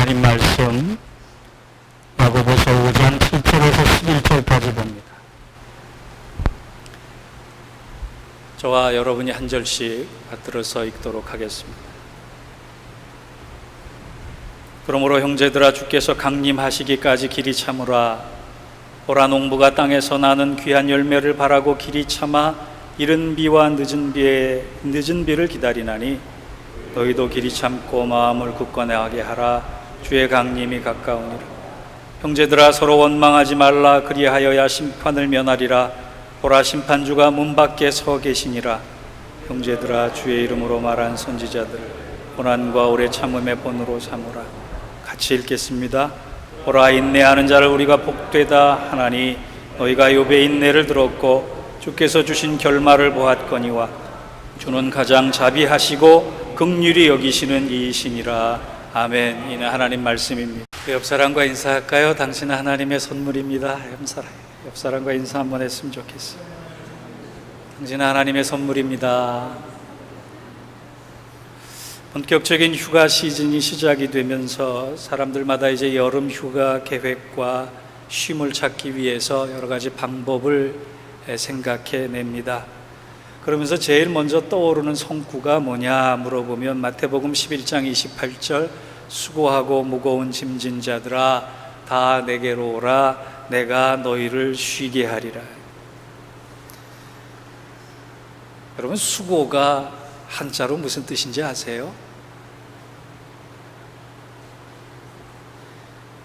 하나님 말씀 야고보서 5장 7절에서 11절까지 봅니다. 저와 여러분이 한 절씩 받들어서 읽도록 하겠습니다. 그러므로 형제들아, 주께서 강림하시기까지 길이 참으라. 보라, 농부가 땅에서 나는 귀한 열매를 바라고 길이 참아 이른 비와 늦은 비를 기다리나니 너희도 길이 참고 마음을 굳건하게 하라. 주의 강림이 가까우니라. 형제들아, 서로 원망하지 말라. 그리하여야 심판을 면하리라. 보라, 심판주가 문 밖에 서 계시니라. 형제들아, 주의 이름으로 말한 선지자들 고난과 오래 참음의 본으로 삼으라. 같이 읽겠습니다. 보라, 인내하는 자를 우리가 복되다 하나니 너희가 욥의 인내를 들었고 주께서 주신 결말을 보았거니와 주는 가장 자비하시고 긍휼히 여기시는 이이시니라. 아멘. 이는 하나님 말씀입니다. 옆 사람과 인사할까요? 당신은 하나님의 선물입니다. 옆 사람과 인사 한번 했으면 좋겠어요. 당신은 하나님의 선물입니다. 본격적인 휴가 시즌이 시작이 되면서 사람들마다 이제 여름 휴가 계획과 쉼을 찾기 위해서 여러 가지 방법을 생각해 냅니다. 그러면서 제일 먼저 떠오르는 성구가 뭐냐 물어보면 마태복음 11장 28절 수고하고 무거운 짐진 자들아 다 내게로 오라 내가 너희를 쉬게 하리라. 여러분, 수고가 한자로 무슨 뜻인지 아세요?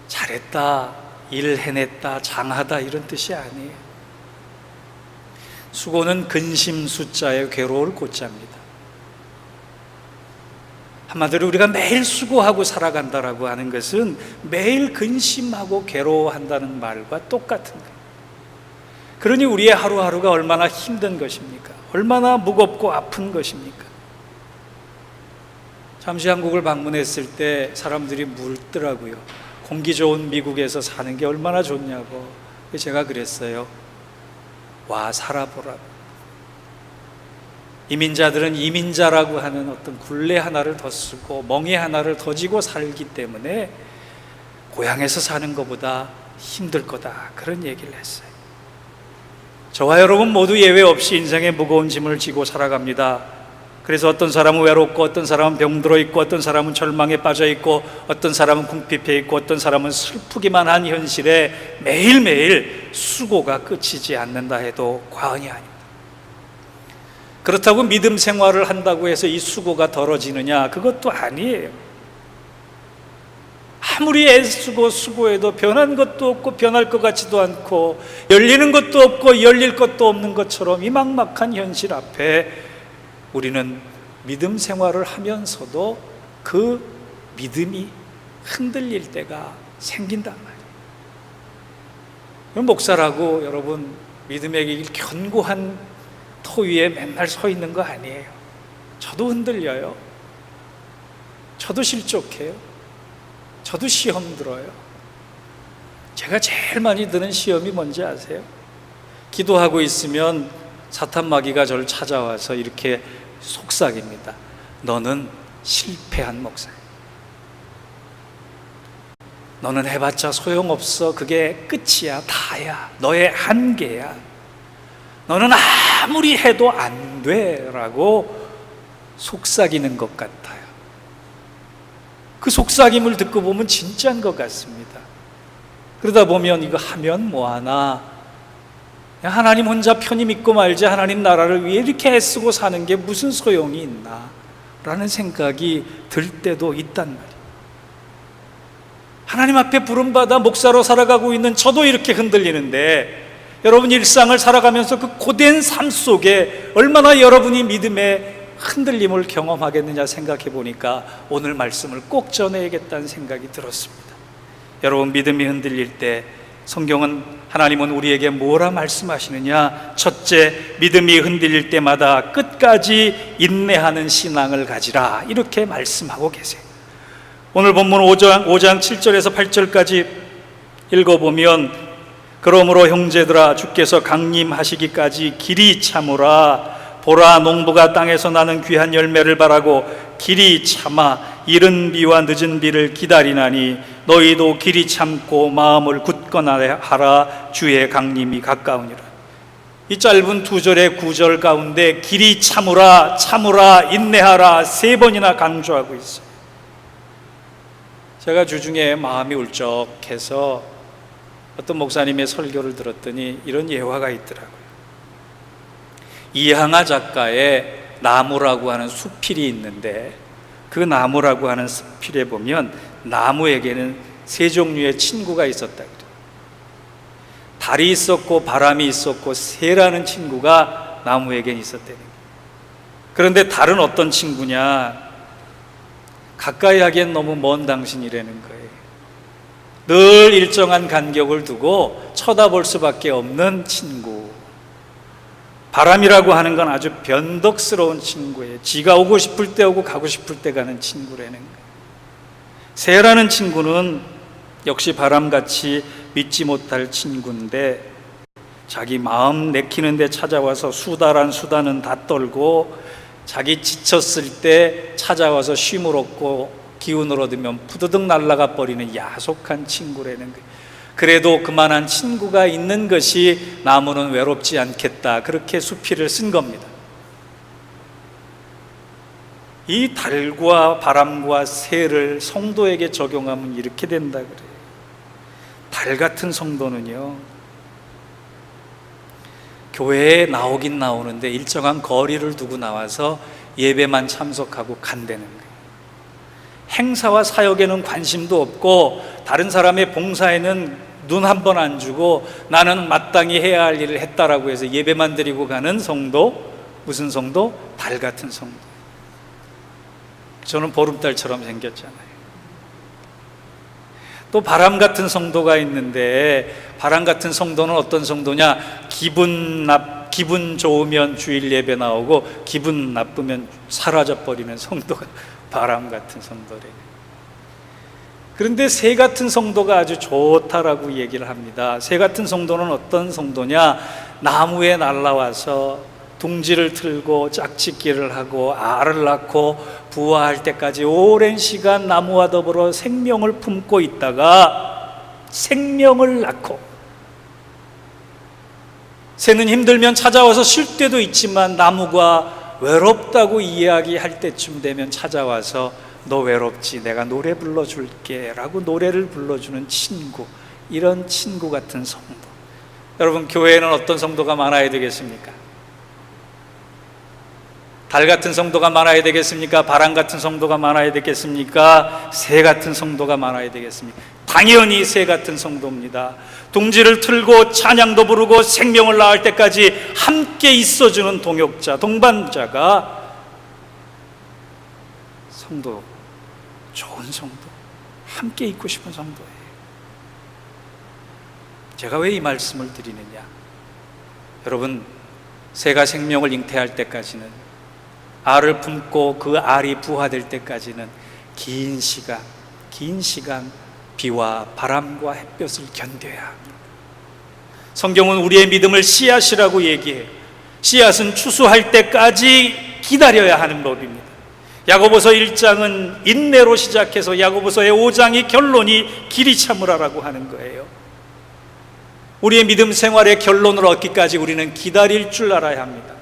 잘했다, 일 해냈다, 장하다 이런 뜻이 아니에요. 수고는 근심 숫자의 괴로울 고자입니다. 한마디로 우리가 매일 수고하고 살아간다라고 하는 것은 매일 근심하고 괴로워한다는 말과 똑같은 거예요. 그러니 우리의 하루하루가 얼마나 힘든 것입니까? 얼마나 무겁고 아픈 것입니까? 잠시 한국을 방문했을 때 사람들이 묻더라고요. 공기 좋은 미국에서 사는 게 얼마나 좋냐고. 제가 그랬어요. 와 살아보라고. 이민자들은 이민자라고 하는 어떤 굴레 하나를 더 쓰고 멍에 하나를 더 지고 살기 때문에 고향에서 사는 것보다 힘들 거다, 그런 얘기를 했어요. 저와 여러분 모두 예외 없이 인생의 무거운 짐을 지고 살아갑니다. 그래서 어떤 사람은 외롭고 어떤 사람은 병들어 있고 어떤 사람은 절망에 빠져 있고 어떤 사람은 궁핍해 있고 어떤 사람은 슬프기만 한 현실에 매일매일 수고가 끝이지 않는다 해도 과언이 아닙니다. 그렇다고 믿음 생활을 한다고 해서 이 수고가 덜어지느냐? 그것도 아니에요. 아무리 애쓰고 수고해도 변한 것도 없고 변할 것 같지도 않고 열리는 것도 없고 열릴 것도 없는 것처럼 이 막막한 현실 앞에 우리는 믿음 생활을 하면서도 그 믿음이 흔들릴 때가 생긴단 말이에요. 목사라고 여러분 믿음의 길 견고한 토 위에 맨날 서 있는 거 아니에요. 저도 흔들려요. 저도 실족해요. 저도 시험 들어요. 제가 제일 많이 드는 시험이 뭔지 아세요? 기도하고 있으면 사탄 마귀가 저를 찾아와서 이렇게 속삭입니다. 너는 실패한 목사야. 너는 해봤자 소용없어. 그게 끝이야, 다야. 너의 한계야. 너는 아무리 해도 안 돼 라고 속삭이는 것 같아요. 그 속삭임을 듣고 보면 진짜인 것 같습니다. 그러다 보면 이거 하면 뭐하나, 하나님 혼자 편히 믿고 말지 하나님 나라를 위해 이렇게 애쓰고 사는 게 무슨 소용이 있나 라는 생각이 들 때도 있단 말이에요. 하나님 앞에 부름받아 목사로 살아가고 있는 저도 이렇게 흔들리는데 여러분 일상을 살아가면서 그 고된 삶 속에 얼마나 여러분이 믿음의 흔들림을 경험하겠느냐 생각해 보니까 오늘 말씀을 꼭 전해야겠다는 생각이 들었습니다. 여러분, 믿음이 흔들릴 때 성경은, 하나님은 우리에게 뭐라 말씀하시느냐? 첫째, 믿음이 흔들릴 때마다 끝까지 인내하는 신앙을 가지라, 이렇게 말씀하고 계세요. 오늘 본문 5장 7절에서 8절까지 읽어보면 그러므로 형제들아, 주께서 강림하시기까지 길이 참으라. 보라, 농부가 땅에서 나는 귀한 열매를 바라고 길이 참아 이른 비와 늦은 비를 기다리나니 너희도 길이 참고 마음을 굳건하라 하라. 주의 강림이 가까우니라. 이 짧은 두 절의 구절 가운데 길이 참으라, 참으라, 인내하라 3번이나 강조하고 있어요. 제가 주중에 마음이 울적해서 어떤 목사님의 설교를 들었더니 이런 예화가 있더라고요. 이항아 작가의 나무라고 하는 수필이 있는데 그 나무라고 하는 수필에 보면 나무에게는 3종류의 친구가 있었다 그래요. 달이 있었고 바람이 있었고 새라는 친구가 나무에겐 있었다는 거예요. 그런데 달은 어떤 친구냐? 가까이 하기엔 너무 먼 당신이라는 거예요. 늘 일정한 간격을 두고 쳐다볼 수밖에 없는 친구. 바람이라고 하는 건 아주 변덕스러운 친구예요. 지가 오고 싶을 때 오고 가고 싶을 때 가는 친구라는 거예요. 새라는 친구는 역시 바람같이 믿지 못할 친구인데 자기 마음 내키는 데 찾아와서 수다란 수다는 다 떨고 자기 지쳤을 때 찾아와서 쉼을 얻고 기운을 얻으면 푸드득 날아가 버리는 야속한 친구라는 거예요. 그래도 그만한 친구가 있는 것이 나무는 외롭지 않겠다, 그렇게 수필을 쓴 겁니다. 이 달과 바람과 새를 성도에게 적용하면 이렇게 된다 그래요. 달 같은 성도는요, 교회에 나오긴 나오는데 일정한 거리를 두고 나와서 예배만 참석하고 간다는 거예요. 행사와 사역에는 관심도 없고 다른 사람의 봉사에는 눈 한 번 안 주고 나는 마땅히 해야 할 일을 했다라고 해서 예배만 드리고 가는 성도. 무슨 성도? 달 같은 성도. 저는 보름달처럼 생겼잖아요. 또 바람 같은 성도가 있는데 바람 같은 성도는 어떤 성도냐? 기분 좋으면 주일 예배 나오고 기분 나쁘면 사라져버리는 성도가 바람 같은 성도래. 그런데 새 같은 성도가 아주 좋다라고 얘기를 합니다. 새 같은 성도는 어떤 성도냐? 나무에 날라와서 둥지를 틀고 짝짓기를 하고 알을 낳고 부화할 때까지 오랜 시간 나무와 더불어 생명을 품고 있다가 생명을 낳고, 새는 힘들면 찾아와서 쉴 때도 있지만 나무가 외롭다고 이야기할 때쯤 되면 찾아와서 너 외롭지? 내가 노래 불러줄게 라고 노래를 불러주는 친구. 이런 친구 같은 성도. 여러분, 교회에는 어떤 성도가 많아야 되겠습니까? 달 같은 성도가 많아야 되겠습니까? 바람 같은 성도가 많아야 되겠습니까? 새 같은 성도가 많아야 되겠습니까? 당연히 새 같은 성도입니다. 둥지를 틀고 찬양도 부르고 생명을 낳을 때까지 함께 있어주는 동역자, 동반자가 성도, 좋은 성도, 함께 있고 싶은 성도예요. 제가 왜 이 말씀을 드리느냐? 여러분, 새가 생명을 잉태할 때까지는, 알을 품고 그 알이 부화될 때까지는 긴 시간 비와 바람과 햇볕을 견뎌야 합니다. 성경은 우리의 믿음을 씨앗이라고 얘기해요. 씨앗은 추수할 때까지 기다려야 하는 법입니다. 야고보서 1장은 인내로 시작해서 야고보서의 5장의 결론이 길이 참으라라고 하는 거예요. 우리의 믿음 생활의 결론을 얻기까지 우리는 기다릴 줄 알아야 합니다.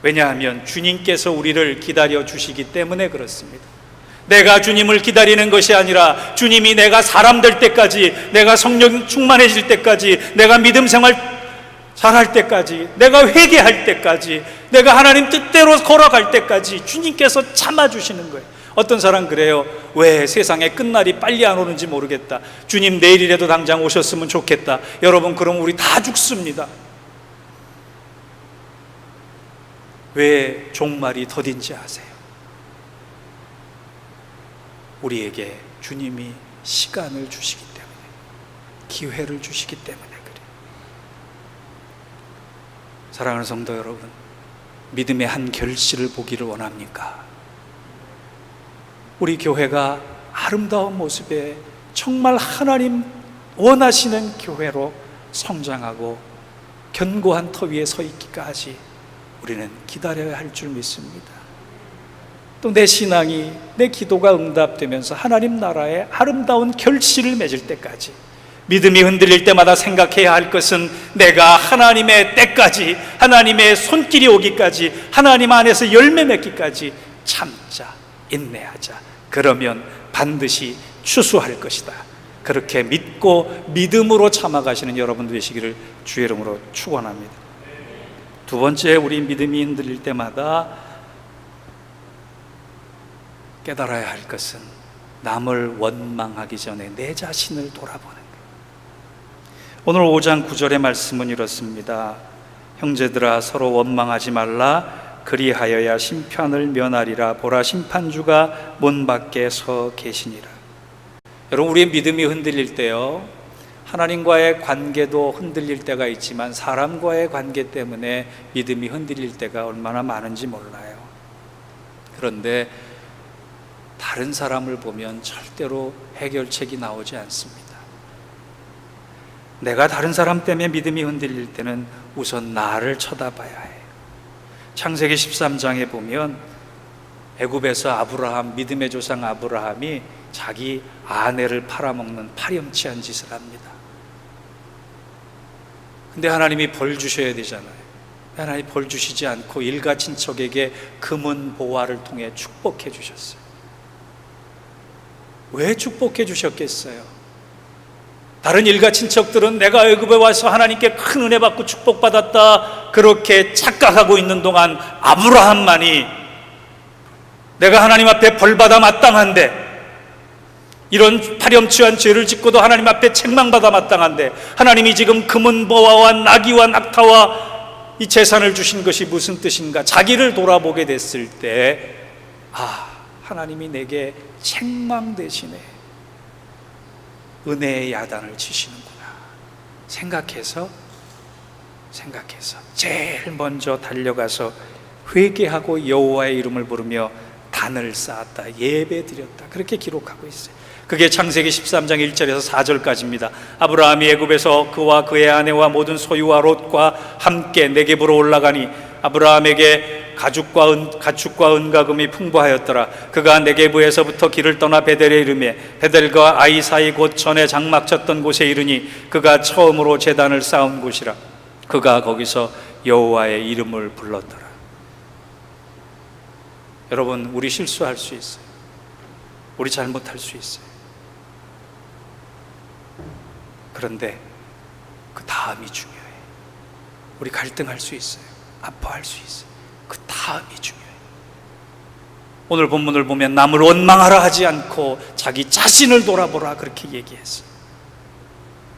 왜냐하면 주님께서 우리를 기다려 주시기 때문에 그렇습니다. 내가 주님을 기다리는 것이 아니라 주님이 내가 사람 될 때까지, 내가 성령 충만해질 때까지, 내가 믿음 생활 잘할 때까지, 내가 회개할 때까지, 내가 하나님 뜻대로 걸어갈 때까지 주님께서 참아주시는 거예요. 어떤 사람 그래요. 왜 세상의 끝날이 빨리 안 오는지 모르겠다. 주님 내일이라도 당장 오셨으면 좋겠다. 여러분, 그럼 우리 다 죽습니다. 왜 종말이 더딘지 아세요? 우리에게 주님이 시간을 주시기 때문에, 기회를 주시기 때문에 그래요. 사랑하는 성도 여러분, 믿음의 한 결실을 보기를 원합니까? 우리 교회가 아름다운 모습에 정말 하나님 원하시는 교회로 성장하고 견고한 터 위에 서 있기까지 우리는 기다려야 할 줄 믿습니다. 또 내 신앙이, 내 기도가 응답되면서 하나님 나라의 아름다운 결실을 맺을 때까지, 믿음이 흔들릴 때마다 생각해야 할 것은 내가 하나님의 때까지, 하나님의 손길이 오기까지, 하나님 안에서 열매 맺기까지 참자, 인내하자. 그러면 반드시 추수할 것이다. 그렇게 믿고 믿음으로 참아가시는 여러분 되시기를 주의 이름으로 축원합니다. 두 번째, 우리 믿음이 흔들릴 때마다 깨달아야 할 것은 남을 원망하기 전에 내 자신을 돌아보는 거예요. 오늘 5장 9절의 말씀은 이렇습니다. 형제들아, 서로 원망하지 말라. 그리하여야 심판을 면하리라. 보라, 심판주가 문 밖에 서 계시니라. 여러분, 우리의 믿음이 흔들릴 때요, 하나님과의 관계도 흔들릴 때가 있지만 사람과의 관계 때문에 믿음이 흔들릴 때가 얼마나 많은지 몰라요. 그런데 다른 사람을 보면 절대로 해결책이 나오지 않습니다. 내가 다른 사람 때문에 믿음이 흔들릴 때는 우선 나를 쳐다봐야 해요. 창세기 13장에 보면 애굽에서 아브라함, 믿음의 조상 아브라함이 자기 아내를 팔아먹는 파렴치한 짓을 합니다. 근데 하나님이 벌 주셔야 되잖아요. 하나님이 벌 주시지 않고 일가 친척에게 금은 보화를 통해 축복해 주셨어요. 왜 축복해 주셨겠어요? 다른 일가 친척들은 내가 애굽에 와서 하나님께 큰 은혜 받고 축복받았다 그렇게 착각하고 있는 동안 아브라함만이 내가 하나님 앞에 벌받아 마땅한데, 이런 파렴치한 죄를 짓고도 하나님 앞에 책망받아 마땅한데 하나님이 지금 금은 보화와 나귀와 낙타와 이 재산을 주신 것이 무슨 뜻인가 자기를 돌아보게 됐을 때, 하나님이 내게 책망 대신에 은혜의 야단을 치시는구나 생각해서 제일 먼저 달려가서 회개하고 여호와의 이름을 부르며 단을 쌓았다, 예배 드렸다, 그렇게 기록하고 있어요. 그게 창세기 13장 1절에서 4절까지입니다. 아브라함이 애굽에서 그와 그의 아내와 모든 소유와 롯과 함께 네겝으로 올라가니 아브라함에게 가축과 은가금이 풍부하였더라. 그가 네겝에서부터 길을 떠나 베델에 이르매 베델과 아이 사이 곧 전에 장막 쳤던 곳에 이르니 그가 처음으로 제단을 쌓은 곳이라. 그가 거기서 여호와의 이름을 불렀더라. 여러분, 우리 실수할 수 있어요. 우리 잘못할 수 있어요. 그런데 그 다음이 중요해요. 우리 갈등할 수 있어요. 아파할 수 있어요. 그 다음이 중요해요. 오늘 본문을 보면 남을 원망하라 하지 않고 자기 자신을 돌아보라 그렇게 얘기했어요.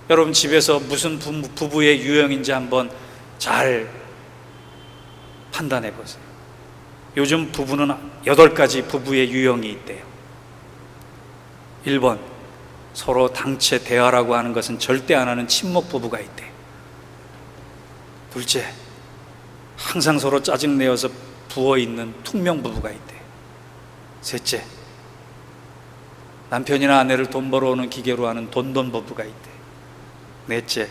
여러분, 집에서 무슨 부부의 유형인지 한번 잘 판단해 보세요. 요즘 부부는 8가지 부부의 유형이 있대요. 1번, 서로 당체 대화라고 하는 것은 절대 안 하는 침묵 부부가 있대요. 둘째, 항상 서로 짜증내어서 부어있는 퉁명 부부가 있대요. 셋째, 남편이나 아내를 돈 벌어오는 기계로 하는 돈돈 부부가 있대요. 넷째,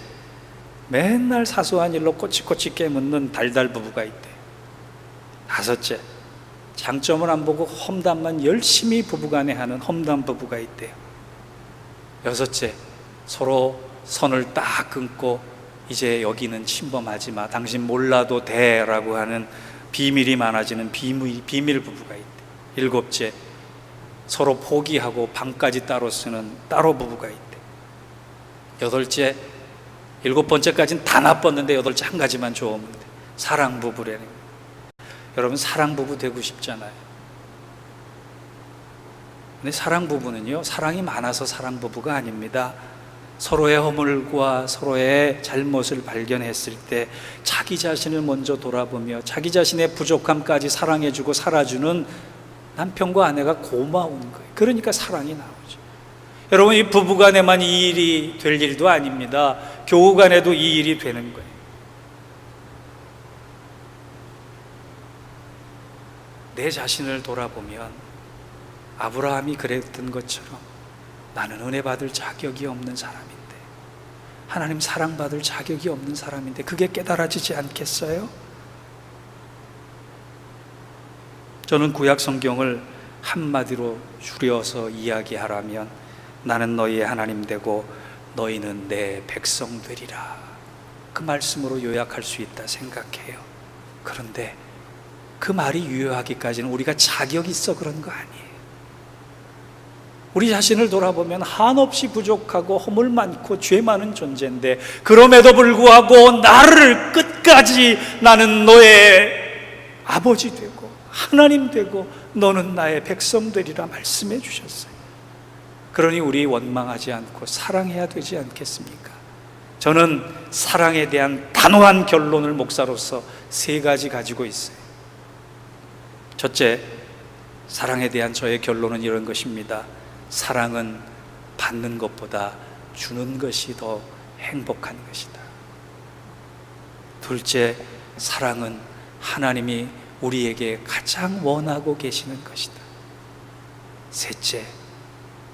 맨날 사소한 일로 꼬치꼬치 깨묻는 달달 부부가 있대요. 다섯째, 장점을 안 보고 험담만 열심히 부부간에 하는 험담 부부가 있대요. 여섯째, 서로 선을 딱 끊고 이제 여기는 침범하지 마, 당신 몰라도 돼라고 하는 비밀이 많아지는 비밀 부부가 있대요. 일곱째, 서로 포기하고 방까지 따로 쓰는 따로 부부가 있대요. 여덟째, 7번째까지는 다 나빴는데 8째 한 가지만 좋으면 돼. 사랑 부부라는 거예요. 여러분, 사랑 부부 되고 싶잖아요. 근데 사랑 부부는요, 사랑이 많아서 사랑 부부가 아닙니다. 서로의 허물과 서로의 잘못을 발견했을 때 자기 자신을 먼저 돌아보며 자기 자신의 부족함까지 사랑해주고 살아주는 남편과 아내가 고마운 거예요. 그러니까 사랑이 나오죠. 여러분, 이 부부간에만 이 일이 될 일도 아닙니다. 교우간에도 이 일이 되는 거예요. 내 자신을 돌아보면 아브라함이 그랬던 것처럼 나는 은혜 받을 자격이 없는 사람인데, 하나님 사랑받을 자격이 없는 사람인데, 그게 깨달아지지 않겠어요? 저는 구약 성경을 한마디로 줄여서 이야기하라면 나는 너희의 하나님 되고 너희는 내 백성 되리라, 그 말씀으로 요약할 수 있다 생각해요. 그런데 그 말이 유효하기까지는 우리가 자격이 있어 그런 거 아니에요. 우리 자신을 돌아보면 한없이 부족하고 허물 많고 죄 많은 존재인데, 그럼에도 불구하고 나를 끝까지 나는 너의 아버지 되고 하나님 되고 너는 나의 백성 되리라 말씀해 주셨어요. 그러니 우리 원망하지 않고 사랑해야 되지 않겠습니까? 저는 사랑에 대한 단호한 결론을 목사로서 3가지 가지고 있어요. 첫째, 사랑에 대한 저의 결론은 이런 것입니다. 사랑은 받는 것보다 주는 것이 더 행복한 것이다. 둘째, 사랑은 하나님이 우리에게 가장 원하고 계시는 것이다. 셋째,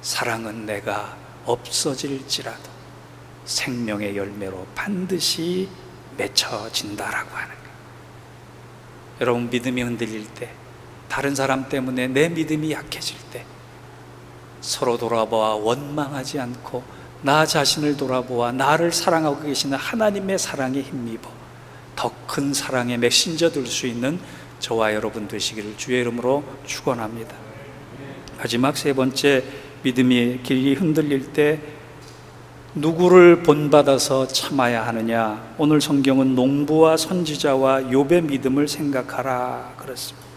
사랑은 내가 없어질지라도 생명의 열매로 반드시 맺혀진다라고 하는 거예요. 여러분, 믿음이 흔들릴 때, 다른 사람 때문에 내 믿음이 약해질 때 서로 돌아보아 원망하지 않고 나 자신을 돌아보아 나를 사랑하고 계시는 하나님의 사랑에 힘입어 더 큰 사랑의 메신저 될 수 있는 저와 여러분 되시기를 주의 이름으로 축원합니다. 마지막 3번째, 믿음이 길이 흔들릴 때 누구를 본받아서 참아야 하느냐? 오늘 성경은 농부와 선지자와 욥의 믿음을 생각하라 그랬습니다.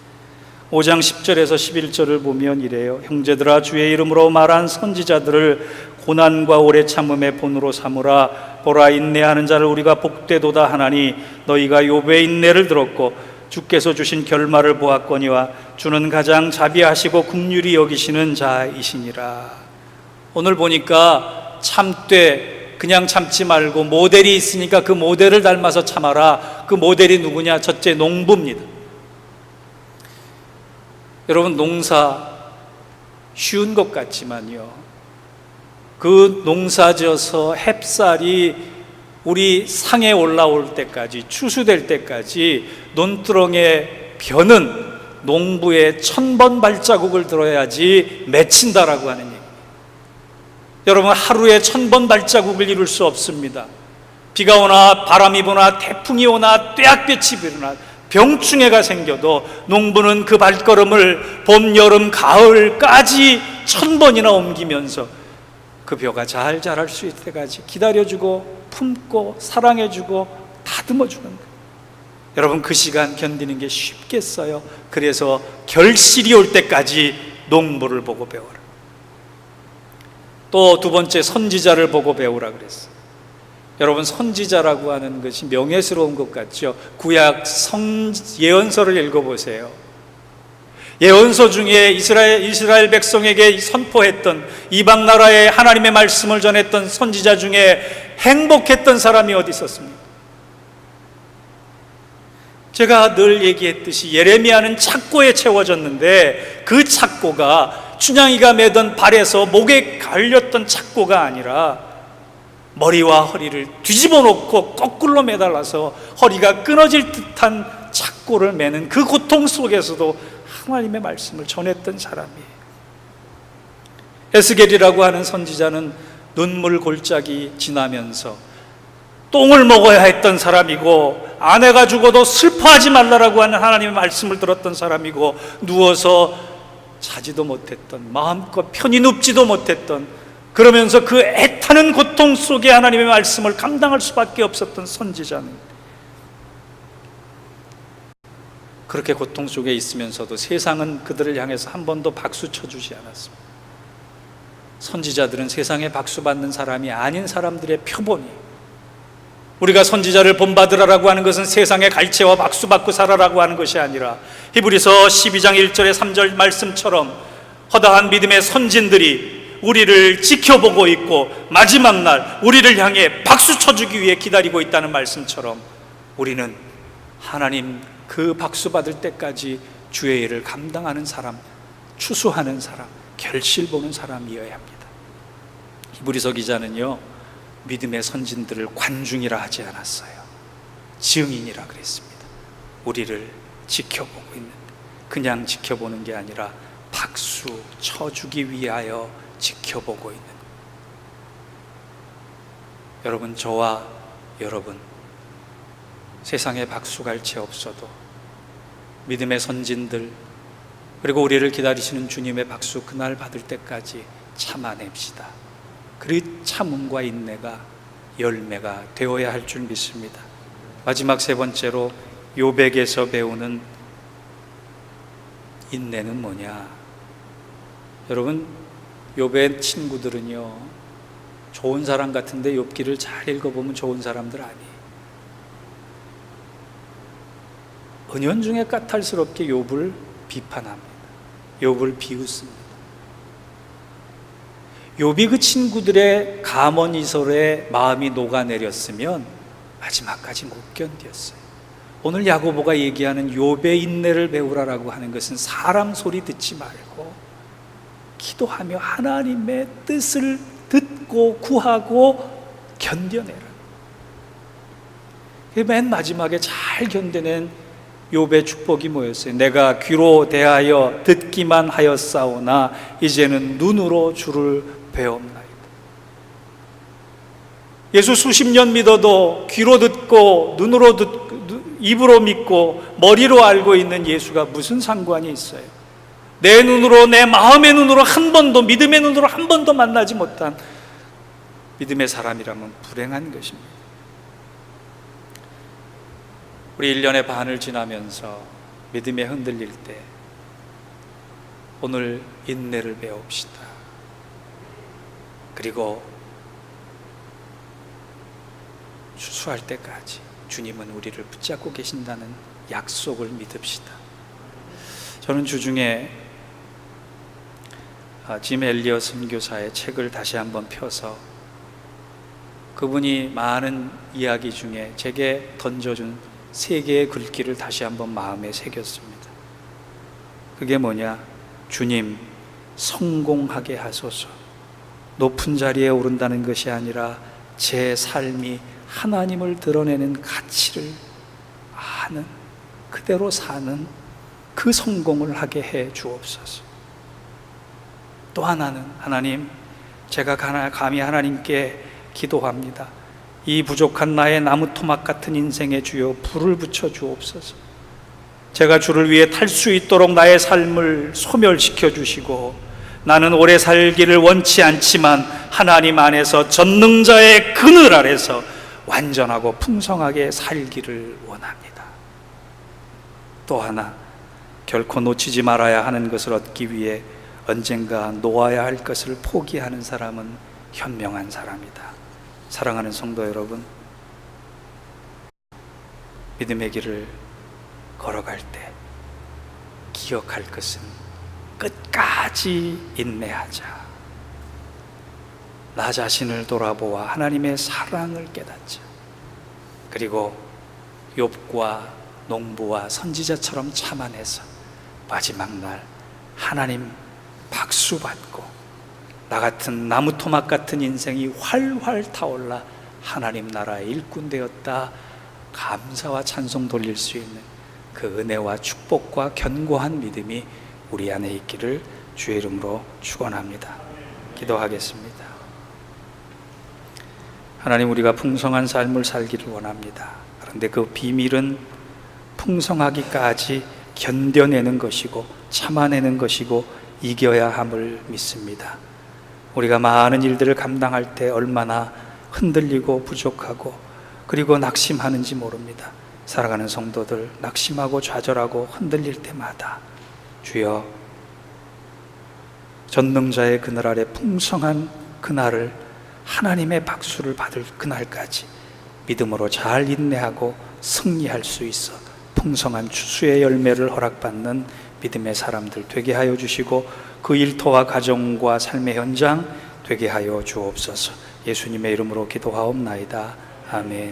5장 10절에서 11절을 보면 이래요. 형제들아, 주의 이름으로 말한 선지자들을 고난과 오래 참음의 본으로 삼으라. 보라, 인내하는 자를 우리가 복되도다 하나니 너희가 욥의 인내를 들었고 주께서 주신 결말을 보았거니와 주는 가장 자비하시고 긍휼히 여기시는 자이시니라. 오늘 보니까 참되 그냥 참지 말고 모델이 있으니까 그 모델을 닮아서 참아라. 그 모델이 누구냐? 첫째, 농부입니다. 여러분, 농사 쉬운 것 같지만요, 그 농사 지어서 햅쌀이 우리 상에 올라올 때까지, 추수될 때까지 논두렁에 벼는 농부의 1000번 발자국을 들어야지 맺힌다라고 하는 얘기입니다. 여러분, 하루에 1000번 발자국을 이룰 수 없습니다. 비가 오나 바람이 부나 태풍이 오나 떼약볕이 비르나 병충해가 생겨도 농부는 그 발걸음을 봄, 여름, 가을까지 1000번이나 옮기면서 그 벼가 잘 자랄 수 있을 때까지 기다려주고 품고 사랑해주고 다듬어주는 거예요. 여러분, 그 시간 견디는 게 쉽겠어요? 그래서 결실이 올 때까지 농부를 보고 배워라. 또 2번째, 선지자를 보고 배우라 그랬어요. 여러분, 선지자라고 하는 것이 명예스러운 것 같죠? 구약 예언서를 읽어보세요. 예언서 중에 이스라엘 백성에게 선포했던, 이방 나라에 하나님의 말씀을 전했던 선지자 중에 행복했던 사람이 어디 있었습니까? 제가 늘 얘기했듯이 예레미야는 착고에 채워졌는데 그 착고가 춘향이가 매던 발에서 목에 갈렸던 착고가 아니라 머리와 허리를 뒤집어 놓고 거꾸로 매달아서 허리가 끊어질 듯한 착고를 매는 그 고통 속에서도 하나님의 말씀을 전했던 사람이에요. 에스겔이라고 하는 선지자는 눈물 골짜기 지나면서 똥을 먹어야 했던 사람이고, 아내가 죽어도 슬퍼하지 말라라고 하는 하나님의 말씀을 들었던 사람이고, 누워서 자지도 못했던, 마음껏 편히 눕지도 못했던, 그러면서 그 애타는 고통 속에 하나님의 말씀을 감당할 수밖에 없었던 선지자는 그렇게 고통 속에 있으면서도 세상은 그들을 향해서 한 번도 박수 쳐주지 않았습니다. 선지자들은 세상에 박수 받는 사람이 아닌 사람들의 표본이에요. 우리가 선지자를 본받으라라고 하는 것은 세상의 갈채와 박수 받고 살아라고 하는 것이 아니라, 히브리서 12장 1절에 3절 말씀처럼 허다한 믿음의 선진들이 우리를 지켜보고 있고 마지막 날 우리를 향해 박수 쳐주기 위해 기다리고 있다는 말씀처럼, 우리는 하나님 그 박수 받을 때까지 주의 일을 감당하는 사람, 추수하는 사람, 결실 보는 사람이어야 합니다. 히브리서 기자는요, 믿음의 선진들을 관중이라 하지 않았어요. 증인이라 그랬습니다. 우리를 지켜보고 있는, 그냥 지켜보는 게 아니라 박수 쳐주기 위하여 지켜보고 있는 거예요. 여러분, 저와 여러분, 세상에 박수갈채 없어도 믿음의 선진들, 그리고 우리를 기다리시는 주님의 박수 그날 받을 때까지 참아냅시다. 그 참음과 인내가 열매가 되어야 할 줄 믿습니다. 마지막 세 번째로 욥에게서 배우는 인내는 뭐냐? 여러분, 욥의 친구들은요, 좋은 사람 같은데 욥기를 잘 읽어보면 좋은 사람들 아니에요. 은연중에 까탈스럽게 욥을 비판합니다. 욥을 비웃습니다. 욥이 그 친구들의 가문이설에 마음이 녹아내렸으면 마지막까지 못 견뎠어요. 오늘 야고보가 얘기하는 욥의 인내를 배우라라고 하는 것은 사람 소리 듣지 말고 기도하며 하나님의 뜻을 듣고 구하고 견뎌내라. 맨 마지막에 잘 견뎌낸 욥의 축복이 뭐였어요? 내가 귀로 대하여 듣기만 하였사오나 이제는 눈으로 주를 배옵나이다. 예수 수십 년 믿어도 귀로 듣고 눈으로 듣고 입으로 믿고 머리로 알고 있는 예수가 무슨 상관이 있어요? 내 눈으로, 내 마음의 눈으로 한 번도, 믿음의 눈으로 한 번도 만나지 못한 믿음의 사람이라면 불행한 것입니다. 우리 1년의 반을 지나면서 믿음에 흔들릴 때 오늘 인내를 배웁시다. 그리고 추수할 때까지 주님은 우리를 붙잡고 계신다는 약속을 믿읍시다. 저는 주중에 짐 엘리엇 선교사의 책을 다시 한번 펴서 그분이 많은 이야기 중에 제게 던져준 3개의 글귀를 다시 한번 마음에 새겼습니다. 그게 뭐냐? 주님, 성공하게 하소서. 높은 자리에 오른다는 것이 아니라 제 삶이 하나님을 드러내는 가치를 아는, 그대로 사는 그 성공을 하게 해 주옵소서. 또 하나는, 하나님, 제가 감히 하나님께 기도합니다. 이 부족한 나의 나무 토막 같은 인생에 주여 불을 붙여 주옵소서. 제가 주를 위해 탈 수 있도록 나의 삶을 소멸시켜 주시고, 나는 오래 살기를 원치 않지만 하나님 안에서 전능자의 그늘 아래서 완전하고 풍성하게 살기를 원합니다. 또 하나, 결코 놓치지 말아야 하는 것을 얻기 위해 언젠가 놓아야 할 것을 포기하는 사람은 현명한 사람이다. 사랑하는 성도 여러분, 믿음의 길을 걸어갈 때 기억할 것은 끝까지 인내하자. 나 자신을 돌아보아 하나님의 사랑을 깨닫자. 그리고 욥과 농부와 선지자처럼 참아내서 마지막 날 하나님 박수 받고 나 같은 나무 토막 같은 인생이 활활 타올라 하나님 나라의 일꾼 되었다, 감사와 찬송 돌릴 수 있는 그 은혜와 축복과 견고한 믿음이 우리 안에 있기를 주의 이름으로 축원합니다. 기도하겠습니다. 하나님, 우리가 풍성한 삶을 살기를 원합니다. 그런데 그 비밀은 풍성하기까지 견뎌내는 것이고 참아내는 것이고 이겨야 함을 믿습니다. 우리가 많은 일들을 감당할 때 얼마나 흔들리고 부족하고 그리고 낙심하는지 모릅니다. 살아가는 성도들, 낙심하고 좌절하고 흔들릴 때마다 주여, 전능자의 그늘 아래 풍성한 그날을, 하나님의 박수를 받을 그날까지 믿음으로 잘 인내하고 승리할 수 있어 풍성한 추수의 열매를 허락받는 믿음의 사람들 되게 하여 주시고, 그 일터와 가정과 삶의 현장 되게 하여 주옵소서. 예수님의 이름으로 기도하옵나이다. 아멘.